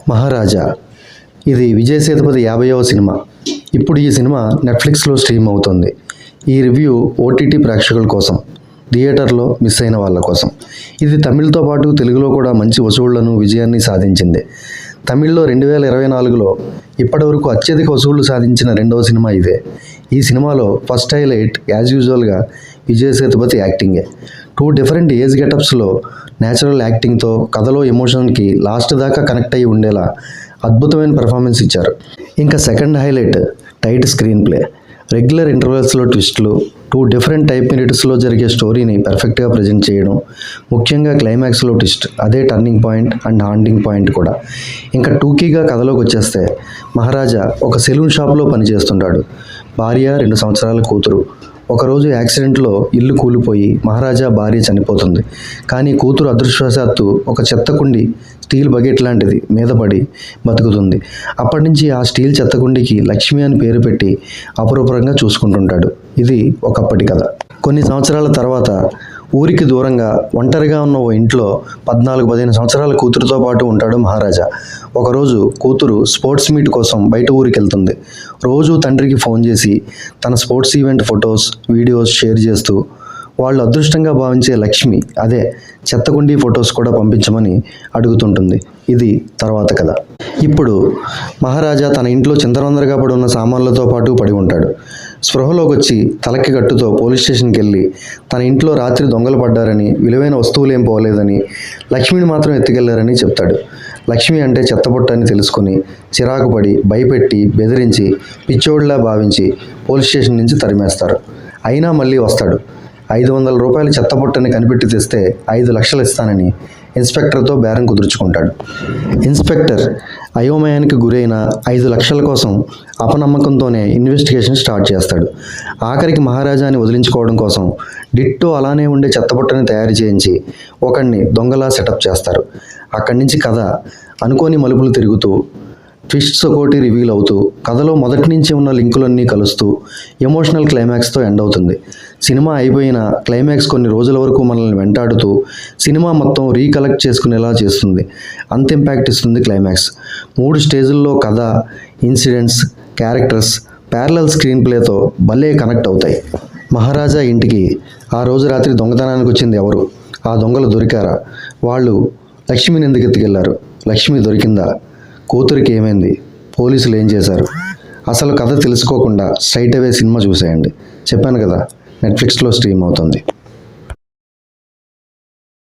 మహారాజా ఇది విజయ్ సేతుపతి 50వ సినిమా. ఇప్పుడు ఈ సినిమా నెట్ఫ్లిక్స్లో స్ట్రీమ్ అవుతుంది. ఈ రివ్యూ ఓటీటీ ప్రేక్షకుల కోసం, థియేటర్లో మిస్ అయిన వాళ్ళ కోసం. ఇది తమిళ్తో పాటు తెలుగులో కూడా మంచి వసూళ్లను, విజయాన్ని సాధించింది. తమిళ్లో 2024లో ఇప్పటివరకు అత్యధిక వసూళ్లు సాధించిన రెండవ సినిమా ఇదే. ఈ సినిమాలో ఫస్ట్ హైలైట్ యాజ్ యూజువల్గా విజయ్ సేతుపతి యాక్టింగే. 2 డిఫరెంట్ ఏజ్ గెటప్స్లో న్యాచురల్ యాక్టింగ్తో కథలో ఎమోషన్కి లాస్ట్ దాకా కనెక్ట్ అయ్యి ఉండేలా అద్భుతమైన పెర్ఫార్మెన్స్ ఇచ్చారు. ఇంకా second highlight tight screenplay. Regular ఇంటర్వెల్స్లో ట్విస్టులు, 2 డిఫరెంట్ టైప్ మినిట్స్లో జరిగే స్టోరీని పర్ఫెక్ట్గా ప్రజెంట్ చేయడం, ముఖ్యంగా క్లైమాక్స్లో ట్విస్ట్ అదే turning point and haunting point కూడా. ఇంకా టూకీగా కథలోకి వచ్చేస్తే, మహారాజా ఒక సెలూన్ షాప్లో పనిచేస్తుంటాడు. భార్య, 2 సంవత్సరాల కూతురు. ఒకరోజు యాక్సిడెంట్లో ఇల్లు కూలిపోయి మహారాజా భార్య చనిపోతుంది. కానీ కూతురు అదృష్టవశాత్తు ఒక చెత్త కుండి, స్టీల్ బకెట్ లాంటిది మీద పడి బతుకుతుంది. అప్పటి నుంచి ఆ స్టీల్ చెత్త కుండీకి లక్ష్మి అని పేరు పెట్టి అపురూపంగా చూసుకుంటుంటాడు. ఇది ఒకప్పటి కథ. కొన్ని సంవత్సరాల తర్వాత ఊరికి దూరంగా ఒంటరిగా ఉన్న ఓ ఇంట్లో 14-15 సంవత్సరాల కూతురుతో పాటు ఉంటాడు మహారాజా. ఒకరోజు కూతురు స్పోర్ట్స్ మీట్ కోసం బయట ఊరికి వెళ్తుంది. రోజు తండ్రికి ఫోన్ చేసి తన sports event photos, videos share చేస్తూ వాళ్ళు అదృష్టంగా భావించే లక్ష్మి, అదే చెత్తకుండీ ఫొటోస్ కూడా పంపించమని అడుగుతుంటుంది. ఇది తర్వాత కథ. ఇప్పుడు మహారాజా తన ఇంట్లో చిందరవందరగా పడి ఉన్న సామాన్లతో పాటు పడి ఉంటాడు. స్పృహలోకి వచ్చి తలకి గట్టుతో పోలీస్ స్టేషన్కి వెళ్ళి తన ఇంట్లో రాత్రి దొంగలు పడ్డారని, విలువైన వస్తువులేం పోలేదని, లక్ష్మిని మాత్రం ఎత్తుకెళ్లారని చెప్తాడు. లక్ష్మి అంటే చెత్తబుట్ట అని తెలుసుకుని చిరాకు పడి, భయపెట్టి, బెదిరించి, పిచ్చోడిలా భావించి పోలీస్ స్టేషన్ నుంచి తరిమేస్తారు. అయినా మళ్ళీ వస్తాడు. 500 రూపాయలు చెత్తబుట్టని కనిపెట్టి తెస్తే 5 లక్షలు ఇస్తానని ఇన్స్పెక్టర్తో బేరం కుదుర్చుకుంటాడు. ఇన్స్పెక్టర్ అయోమయానికి గురైన 5 లక్షల కోసం అపనమ్మకంతోనే ఇన్వెస్టిగేషన్ స్టార్ట్ చేస్తాడు. ఆఖరికి మహారాజాని వదిలించుకోవడం కోసం డిట్టో అలానే ఉండే చెత్తబుట్టని తయారు చేయించి ఒకడిని దొంగలా సెటప్ చేస్తారు. అక్కడి నుంచి కథ అనుకోని మలుపులు తిరుగుతూ, ట్విస్ట్స్ ఒకటి రివీల్ అవుతూ, కథలో మొదటి నుంచి ఉన్న లింకులన్నీ కలుస్తూ ఎమోషనల్ క్లైమాక్స్తో ఎండ్ అవుతుంది. సినిమా అయిపోయిన క్లైమాక్స్ కొన్ని రోజుల వరకు మనల్ని వెంటాడుతూ సినిమా మొత్తం రీకలెక్ట్ చేసుకునేలా చేస్తుంది. అంత ఇంపాక్ట్ ఇస్తుంది క్లైమాక్స్. 3 స్టేజ్ల్లో కథ, ఇన్సిడెంట్స్, క్యారెక్టర్స్ ప్యారలల్ స్క్రీన్ ప్లేతో భలే కనెక్ట్ అవుతాయి. మహారాజా ఇంటికి ఆ రోజు రాత్రి దొంగతనానికి వచ్చింది ఎవరు? ఆ దొంగలు దొరికారా? వాళ్ళు లక్ష్మిని ఎందుకు ఎత్తుకెళ్లారు? లక్ష్మి దొరికిందా? కూతురికి ఏమైంది? పోలీసులు ఏం చేశారు? అసలు కథ తెలుసుకోకుండా స్ట్రైట్ అవే సినిమా చూసేయండి. చెప్పాను కదా, నెట్ఫ్లిక్స్లో స్ట్రీమ్ అవుతుంది.